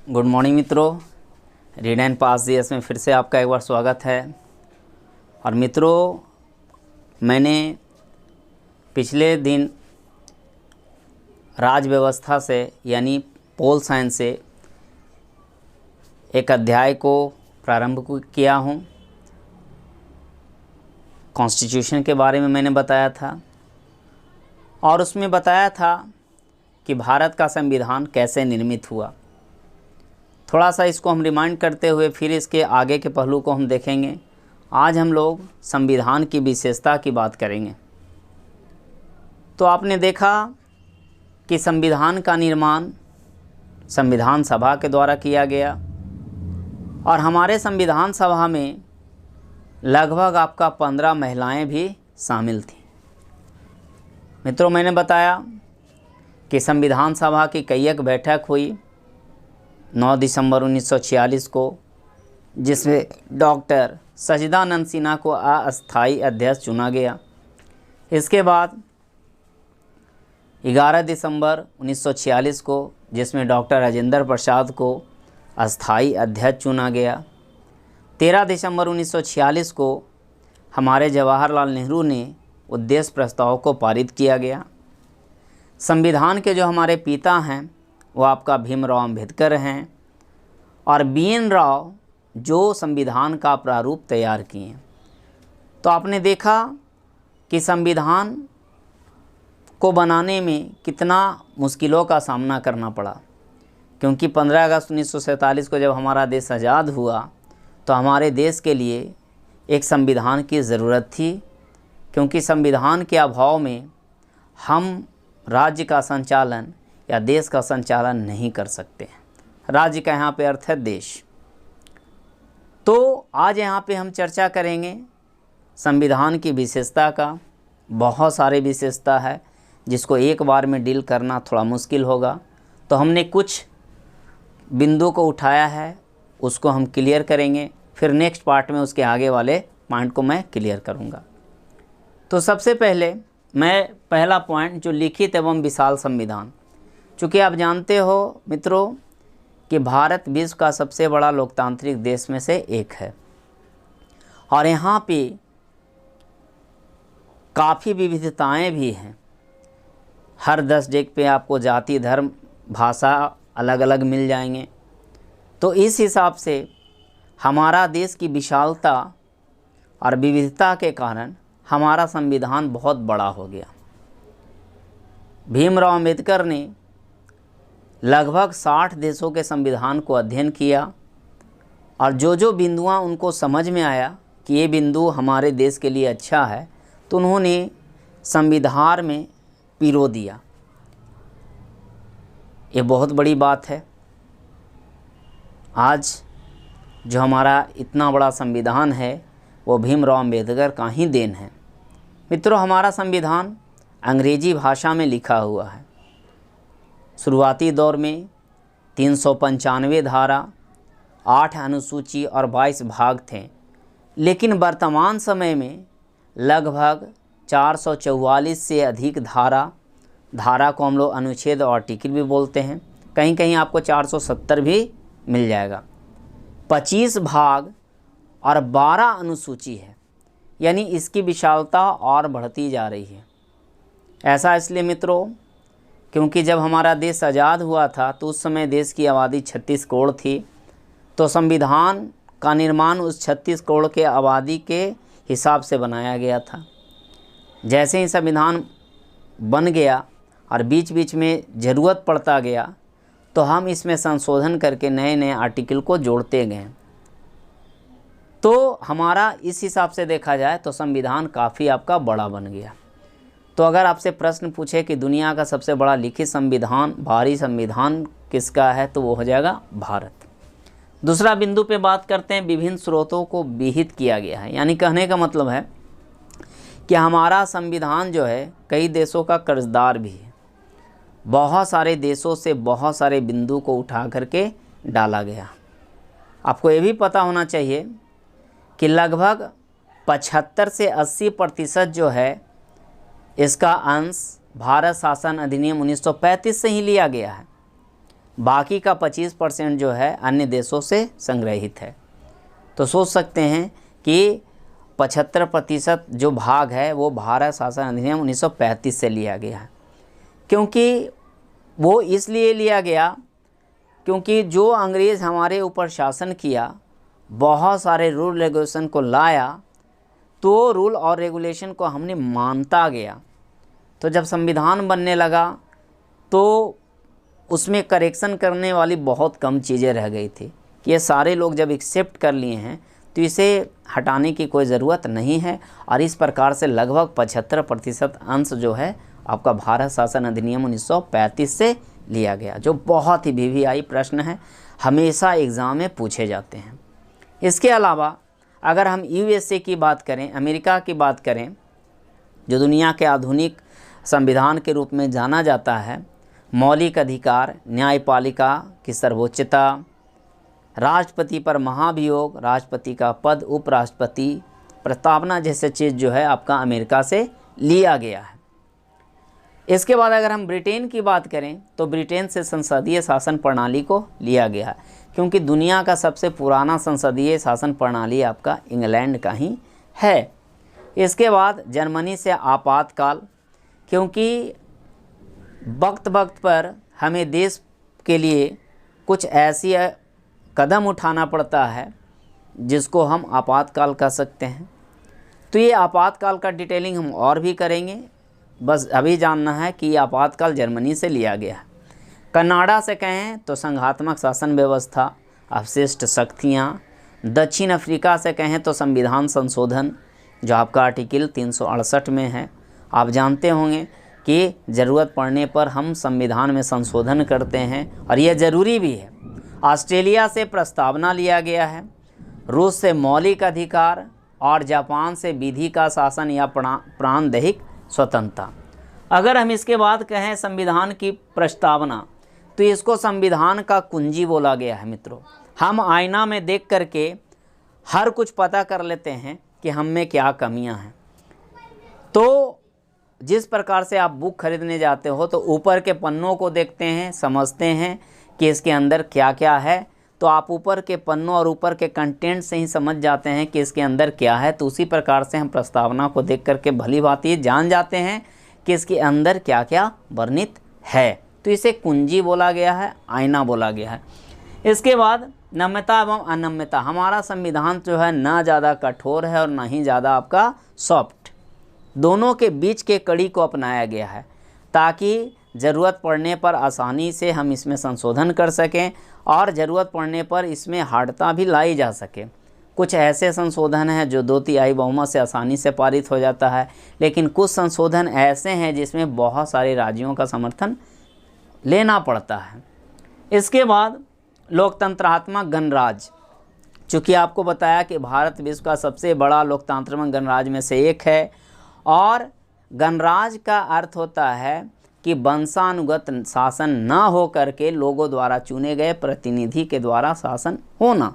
Good morning मित्रों, read and pass GS में फिर से आपका एक बार स्वागत है। और मित्रों, मैंने पिछले दिन राज व्यवस्था से यानी पोल साइंस से एक अध्याय को प्रारंभ किया हूँ। कॉन्स्टिट्यूशन के बारे में मैंने बताया था और उसमें बताया था कि भारत का संविधान कैसे निर्मित हुआ। थोड़ा सा इसको हम रिमाइंड करते हुए फिर इसके आगे के पहलू को हम देखेंगे। आज हम लोग संविधान की विशेषता की बात करेंगे। तो आपने देखा कि संविधान का निर्माण संविधान सभा के द्वारा किया गया और हमारे संविधान सभा में लगभग आपका 15 महिलाएं भी शामिल थीं। मित्रों, मैंने बताया कि संविधान सभा की कई एक बैठक हुई 9 दिसंबर 1946 को, जिसमें डॉक्टर सच्चिदानंद सिन्हा को अस्थायी अध्यक्ष चुना गया। इसके बाद 11 दिसंबर 1946 को, जिसमें डॉक्टर राजेंद्र प्रसाद को अस्थायी अध्यक्ष चुना गया। 13 दिसंबर 1946 को हमारे जवाहरलाल नेहरू ने उद्देश्य प्रस्ताव को पारित किया गया। संविधान के जो हमारे पिता हैं वो आपका भीमराव अम्बेडकर हैं और BN राव जो संविधान का प्रारूप तैयार किए। तो आपने देखा कि संविधान को बनाने में कितना मुश्किलों का सामना करना पड़ा, क्योंकि 15 अगस्त 1947 को जब हमारा देश आज़ाद हुआ तो हमारे देश के लिए एक संविधान की ज़रूरत थी, क्योंकि संविधान के अभाव में हम राज्य का संचालन या देश का संचालन नहीं कर सकते। राज्य का यहाँ पे अर्थ है देश। तो आज यहाँ पे हम चर्चा करेंगे संविधान की विशेषता का। बहुत सारे विशेषता है जिसको एक बार में डील करना थोड़ा मुश्किल होगा, तो हमने कुछ बिंदु को उठाया है, उसको हम क्लियर करेंगे। फिर नेक्स्ट पार्ट में उसके आगे वाले पॉइंट को मैं क्लियर करूँगा। तो सबसे पहले मैं पहला पॉइंट, जो लिखित एवं विशाल संविधान। चूँकि आप जानते हो मित्रों कि भारत विश्व का सबसे बड़ा लोकतांत्रिक देश में से एक है और यहाँ पे काफ़ी विविधताएं भी हैं। हर 10 डेग पे आपको जाति, धर्म, भाषा अलग अलग मिल जाएंगे। तो इस हिसाब से हमारा देश की विशालता और विविधता के कारण हमारा संविधान बहुत बड़ा हो गया। भीमराव अम्बेडकर ने लगभग 60 देशों के संविधान को अध्ययन किया और जो बिंदुआं उनको समझ में आया कि ये बिंदु हमारे देश के लिए अच्छा है, तो उन्होंने संविधान में पिरो दिया। ये बहुत बड़ी बात है। आज जो हमारा इतना बड़ा संविधान है वो भीमराव अम्बेडकर का ही देन है। मित्रों, हमारा संविधान अंग्रेजी भाषा में लिखा हुआ है। शुरुआती दौर में 395 धारा, 8 अनुसूची और 22 भाग थे, लेकिन वर्तमान समय में लगभग 444 से अधिक धारा को हम लोग अनुच्छेद और आर्टिकल भी बोलते हैं। कहीं कहीं आपको 470 भी मिल जाएगा। 25 भाग और 12 अनुसूची है, यानी इसकी विशालता और बढ़ती जा रही है। ऐसा इसलिए मित्रों क्योंकि जब हमारा देश आज़ाद हुआ था तो उस समय देश की आबादी 36 करोड़ थी। तो संविधान का निर्माण उस 36 करोड़ के आबादी के हिसाब से बनाया गया था। जैसे ही संविधान बन गया और बीच बीच में ज़रूरत पड़ता गया तो हम इसमें संशोधन करके नए नए आर्टिकल को जोड़ते गए। तो हमारा इस हिसाब से देखा जाए तो संविधान काफ़ी आपका बड़ा बन गया। तो अगर आपसे प्रश्न पूछे कि दुनिया का सबसे बड़ा लिखित संविधान, भारी संविधान किसका है, तो वो हो जाएगा भारत। दूसरा बिंदु पे बात करते हैं, विभिन्न स्रोतों को विहित किया गया है। यानी कहने का मतलब है कि हमारा संविधान जो है कई देशों का कर्जदार भी है। बहुत सारे देशों से बहुत सारे बिंदु को उठा करके डाला गया। आपको ये भी पता होना चाहिए कि लगभग 75 से 80% जो है इसका अंश भारत शासन अधिनियम 1935 से ही लिया गया है। बाकी का 25% जो है अन्य देशों से संग्रहित है। तो सोच सकते हैं कि 75% जो भाग है वो भारत शासन अधिनियम 1935 से लिया गया है। क्योंकि वो इसलिए लिया गया क्योंकि जो अंग्रेज़ हमारे ऊपर शासन किया, बहुत सारे रूल रेगुलेशन को लाया, तो रूल और रेगुलेशन को हमने मानता गया। तो जब संविधान बनने लगा तो उसमें करेक्शन करने वाली बहुत कम चीज़ें रह गई थी कि ये सारे लोग जब एक्सेप्ट कर लिए हैं तो इसे हटाने की कोई ज़रूरत नहीं है। और इस प्रकार से लगभग 75% अंश जो है आपका भारत शासन अधिनियम 1935 से लिया गया, जो बहुत ही वीवीआई प्रश्न है, हमेशा एग्ज़ाम में पूछे जाते हैं। इसके अलावा अगर हम यूएसए की बात करें, अमेरिका की बात करें, जो दुनिया के आधुनिक संविधान के रूप में जाना जाता है, मौलिक अधिकार, न्यायपालिका की सर्वोच्चता, राष्ट्रपति पर महाभियोग, राष्ट्रपति का पद, उपराष्ट्रपति, प्रस्तावना जैसे चीज़ जो है आपका अमेरिका से लिया गया है। इसके बाद अगर हम ब्रिटेन की बात करें तो ब्रिटेन से संसदीय शासन प्रणाली को लिया गया है, क्योंकि दुनिया का सबसे पुराना संसदीय शासन प्रणाली आपका इंग्लैंड का ही है। इसके बाद जर्मनी से आपातकाल, क्योंकि वक्त वक्त पर हमें देश के लिए कुछ ऐसी कदम उठाना पड़ता है जिसको हम आपातकाल कह सकते हैं। तो ये आपातकाल का डिटेलिंग हम और भी करेंगे, बस अभी जानना है कि आपातकाल जर्मनी से लिया गया है। कनाडा से कहें तो संघात्मक शासन व्यवस्था, अवशिष्ट शक्तियाँ। दक्षिण अफ्रीका से कहें तो संविधान संशोधन, जो आपका आर्टिकल 368 में है। आप जानते होंगे कि ज़रूरत पड़ने पर हम संविधान में संशोधन करते हैं और यह ज़रूरी भी है। ऑस्ट्रेलिया से प्रस्तावना लिया गया है, रूस से मौलिक अधिकार और जापान से विधि का शासन या प्राणदैहिक स्वतंत्रता। अगर हम इसके बाद कहें संविधान की प्रस्तावना, तो इसको संविधान का कुंजी बोला गया है। मित्रों, हम आईना में देख करके हर कुछ पता कर लेते हैं कि हम में क्या कमियां हैं। तो जिस प्रकार से आप बुक खरीदने जाते हो तो ऊपर के पन्नों को देखते हैं, समझते हैं कि इसके अंदर क्या क्या है, तो आप ऊपर के पन्नों और ऊपर के कंटेंट से ही समझ जाते हैं कि इसके अंदर क्या है। तो उसी प्रकार से हम प्रस्तावना को देख करके भली भांति जान जाते हैं कि इसके अंदर क्या क्या वर्णित है। तो इसे कुंजी बोला गया है, आईना बोला गया है। इसके बाद नम्यता एवं अनम्यता। हमारा संविधान जो है ना ज़्यादा कठोर है और ना ही ज़्यादा आपका सॉफ्ट, दोनों के बीच के कड़ी को अपनाया गया है, ताकि ज़रूरत पड़ने पर आसानी से हम इसमें संशोधन कर सकें और ज़रूरत पड़ने पर इसमें हार्डता भी लाई जा सके। कुछ ऐसे संशोधन हैं जो 2/3 बहुमत से आसानी से पारित हो जाता है, लेकिन कुछ संशोधन ऐसे हैं जिसमें बहुत सारे राज्यों का समर्थन लेना पड़ता है। इसके बाद लोकतंत्रात्मक गणराज्य। चूँकि आपको बताया कि भारत विश्व का सबसे बड़ा लोकतंत्रात्मक गणराज्य में से एक है, और गणराज्य का अर्थ होता है कि वंशानुगत शासन न हो करके लोगों द्वारा चुने गए प्रतिनिधि के द्वारा शासन होना।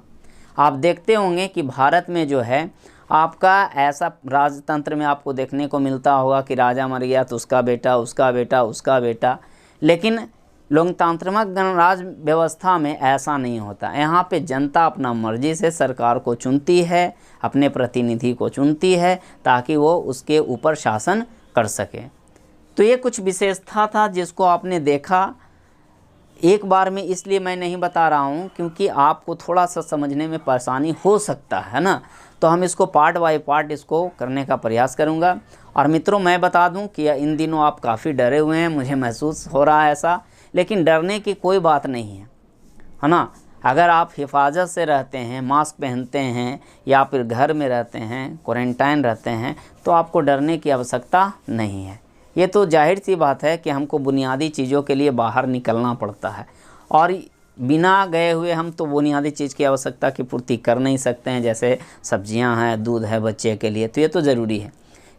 आप देखते होंगे कि भारत में जो है आपका ऐसा राजतंत्र में आपको देखने को मिलता होगा कि राजा मर गया तो उसका बेटा, उसका बेटा, उसका बेटा, लेकिन लोकतंत्रात्मक गणराज्य व्यवस्था में ऐसा नहीं होता। यहाँ पे जनता अपना मर्जी से सरकार को चुनती है, अपने प्रतिनिधि को चुनती है, ताकि वो उसके ऊपर शासन कर सके। तो ये कुछ विशेषता था जिसको आपने देखा एक बार में, इसलिए मैं नहीं बता रहा हूँ क्योंकि आपको थोड़ा सा समझने में परेशानी हो सकता है ना। तो हम इसको पार्ट बाय पार्ट इसको करने का प्रयास करूँगा। और मित्रों, मैं बता दूँ कि इन दिनों आप काफ़ी डरे हुए हैं, मुझे महसूस हो रहा है ऐसा, लेकिन डरने की कोई बात नहीं है ना। अगर आप हिफाजत से रहते हैं, मास्क पहनते हैं या फिर घर में रहते हैं, क्वारंटाइन रहते हैं, तो आपको डरने की आवश्यकता नहीं है। ये तो जाहिर सी बात है कि हमको बुनियादी चीज़ों के लिए बाहर निकलना पड़ता है, और बिना गए हुए हम तो बुनियादी चीज़ की आवश्यकता की पूर्ति कर नहीं सकते हैं, जैसे सब्जियां हैं, दूध है बच्चे के लिए, तो ये तो ज़रूरी है।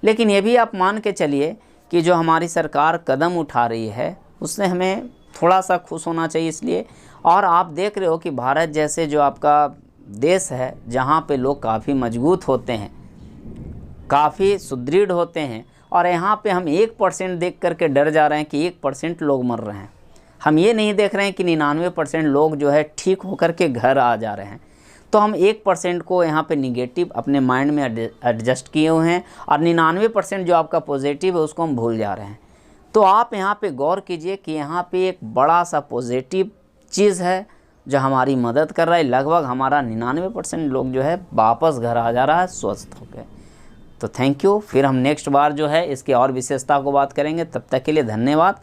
लेकिन ये भी आप मान के चलिए कि जो हमारी सरकार कदम उठा रही है उससे हमें थोड़ा सा खुश होना चाहिए। इसलिए, और आप देख रहे हो कि भारत जैसे जो आपका देश है, जहाँ पे लोग काफ़ी मजबूत होते हैं, काफ़ी सुदृढ़ होते हैं, और यहाँ पे हम 1% देख करके डर जा रहे हैं कि 1% लोग मर रहे हैं। हम ये नहीं देख रहे हैं कि 99% लोग जो है ठीक होकर के घर आ जा रहे हैं। तो हम 1% को यहाँ पे निगेटिव अपने माइंड में एडजस्ट किए हुए हैं और 99% जो आपका पॉजिटिव है उसको हम भूल जा रहे हैं। तो आप यहाँ पे गौर कीजिए कि यहाँ पे एक बड़ा सा पॉजिटिव चीज़ है जो हमारी मदद कर रहा है। लगभग हमारा 99% लोग जो है वापस घर आ जा रहा है स्वस्थ होकर। तो थैंक यू। फिर हम नेक्स्ट बार जो है इसकी और विशेषता को बात करेंगे। तब तक के लिए धन्यवाद।